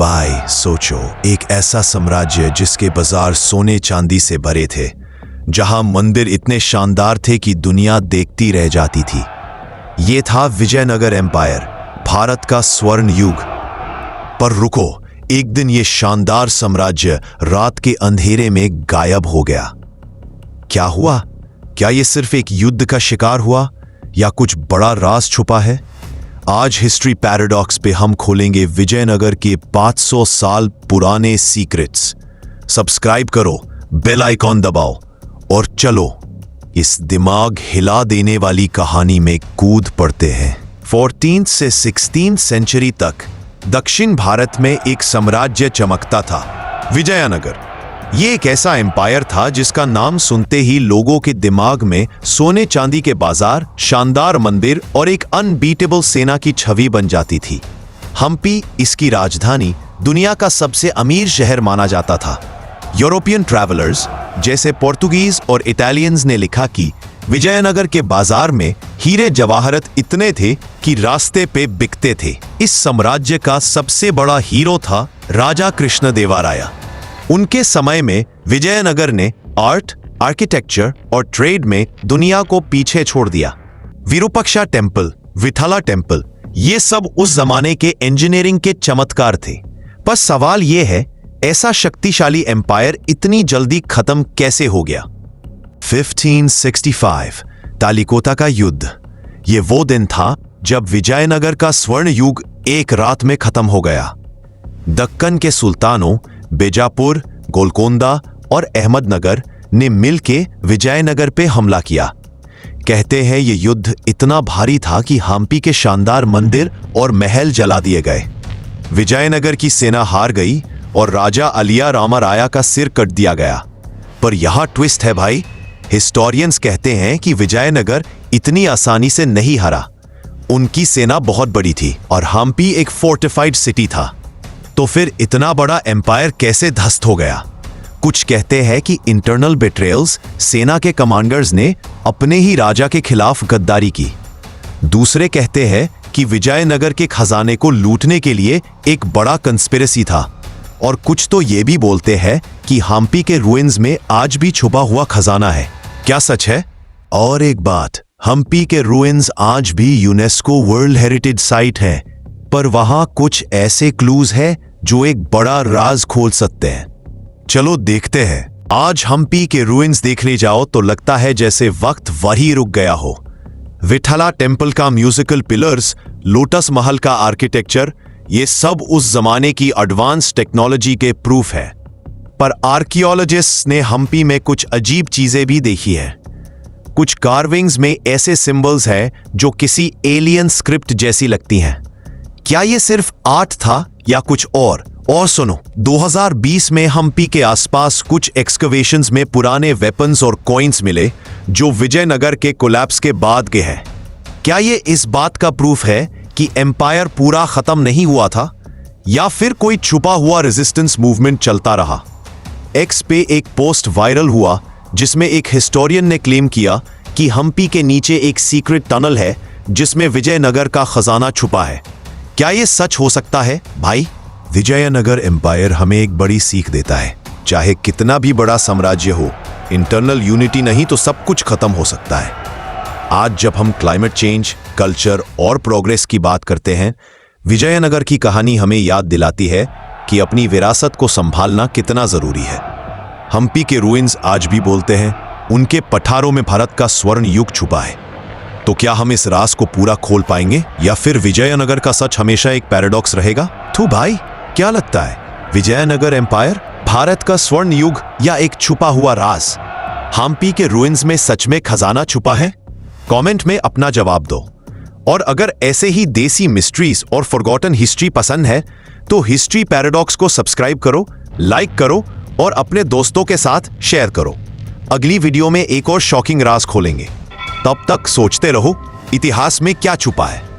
भाई सोचो, एक ऐसा साम्राज्य जिसके बाजार सोने चांदी से भरे थे, जहां मंदिर इतने शानदार थे कि दुनिया देखती रह जाती थी। ये था विजयनगर एम्पायर, भारत का स्वर्ण युग। पर रुको, एक दिन ये शानदार साम्राज्य रात के अंधेरे में गायब हो गया। क्या हुआ? क्या ये सिर्फ एक युद्ध का शिकार हुआ या कुछ बड़ा राज छुपा है? आज हिस्ट्री पैराडॉक्स पे हम खोलेंगे विजयनगर के 500 साल पुराने सीक्रेट्स। सब्सक्राइब करो, बेल आइकॉन दबाओ और चलो इस दिमाग हिला देने वाली कहानी में कूद पड़ते हैं। 14th से 16th सेंचुरी तक दक्षिण भारत में एक साम्राज्य चमकता था, विजयनगर। ये एक ऐसा एम्पायर था जिसका नाम सुनते ही लोगों के दिमाग में सोने चांदी के बाजार, शानदार मंदिर और एक अनबीटेबल सेना की छवि बन जाती थी। हम्पी, इसकी राजधानी, दुनिया का सबसे अमीर शहर माना जाता था। यूरोपियन ट्रैवलर्स जैसे पोर्तुगीज और इटालियंस ने लिखा कि विजयनगर के बाजार में हीरे जवाहरत इतने थे कि रास्ते पे बिकते थे। इस साम्राज्य का सबसे बड़ा हीरो था राजा कृष्णदेवराया। उनके समय में विजयनगर ने आर्ट, आर्किटेक्चर और ट्रेड में दुनिया को पीछे छोड़ दिया। विरूपाक्षा टेम्पल, विठला टेम्पल, ये सब उस जमाने के इंजीनियरिंग के चमत्कार थे। पर सवाल यह है, ऐसा शक्तिशाली एम्पायर इतनी जल्दी खत्म कैसे हो गया? 1565 तालिकोटा का युद्ध। ये वो दिन था जब विजयनगर का स्वर्ण युग एक रात में खत्म हो गया। दक्कन के सुल्तानों बीजापुर, गोलकोंडा और अहमदनगर ने मिलके विजयनगर पे हमला किया। कहते हैं ये युद्ध इतना भारी था कि हम्पी के शानदार मंदिर और महल जला दिए गए। विजयनगर की सेना हार गई और राजा अलिया रामाराया का सिर कट दिया गया। पर यहां ट्विस्ट है भाई, हिस्टोरियंस कहते हैं कि विजयनगर इतनी आसानी से नहीं हारा। उनकी सेना बहुत बड़ी थी और हम्पी एक फोर्टिफाइड सिटी था। तो फिर इतना बड़ा एम्पायर कैसे ध्वस्त हो गया? कुछ कहते हैं कि इंटरनल बेट्रेयल्स, सेना के कमांडर्स ने अपने ही राजा के खिलाफ गद्दारी की। दूसरे कहते हैं कि विजयनगर के खजाने को लूटने के लिए एक बड़ा कंस्पिरेसी था। और कुछ तो ये भी बोलते हैं कि हम्पी के रुइंस में आज भी छुपा हुआ खजाना है। क्या सच है? और एक बात, हम्पी के रुइंस आज भी यूनेस्को वर्ल्ड हेरिटेज साइट है, पर वहां कुछ ऐसे क्लूज हैं जो एक बड़ा राज खोल सकते हैं। चलो देखते हैं। आज हम्पी के रुइंस देखने जाओ तो लगता है जैसे वक्त वही रुक गया हो। विठला टेम्पल का म्यूजिकल पिलर्स, लोटस महल का आर्किटेक्चर, ये सब उस जमाने की एडवांस टेक्नोलॉजी के प्रूफ है। पर आर्कियोलॉजिस्ट्स ने हम्पी में कुछ अजीब चीजें भी देखी है। कुछ कार्विंग्स में ऐसे सिंबल्स हैं जो किसी एलियन स्क्रिप्ट जैसी लगती हैं। क्या ये सिर्फ आर्ट था या कुछ और सुनो, 2020 में हम्पी के आसपास कुछ एक्सकवेशंस में पुराने वेपन्स और कॉइन्स मिले जो विजयनगर के कोलैप्स के बाद के हैं। क्या ये इस बात का प्रूफ है कि एम्पायर पूरा खत्म नहीं हुआ था या फिर कोई छुपा हुआ रेजिस्टेंस मूवमेंट चलता रहा? एक्स पे एक पोस्ट वायरल हुआ जिसमें एक हिस्टोरियन ने क्लेम किया कि हम्पी के नीचे एक सीक्रेट टनल है जिसमें विजयनगर का खजाना छुपा है। क्या यह सच हो सकता है भाई? विजयनगर एम्पायर हमें एक बड़ी सीख देता है, चाहे कितना भी बड़ा साम्राज्य हो, इंटरनल यूनिटी नहीं तो सब कुछ खत्म हो सकता है। आज जब हम क्लाइमेट चेंज, कल्चर और प्रोग्रेस की बात करते हैं, विजयनगर की कहानी हमें याद दिलाती है कि अपनी विरासत को संभालना कितना जरूरी है। हम्पी के रुइंस आज भी बोलते हैं उनके पठारों में भारत का स्वर्ण युग छुपा है। तो क्या हम इस राज को पूरा खोल पाएंगे या फिर विजयनगर का सच हमेशा एक पैराडॉक्स रहेगा? तो भाई क्या लगता है, विजयनगर एम्पायर, भारत का स्वर्ण युग या एक छुपा हुआ राज? हम्पी के रुइंस में सच में खजाना छुपा है? कमेंट में अपना जवाब दो। और अगर ऐसे ही देसी मिस्ट्रीज और फॉरगॉटन हिस्ट्री पसंद है तो हिस्ट्री पैराडॉक्स को सब्सक्राइब करो, लाइक करो और अपने दोस्तों के साथ शेयर करो। अगली वीडियो में एक और शॉकिंग राज खोलेंगे। तब तक सोचते रहो, इतिहास में क्या छुपा है।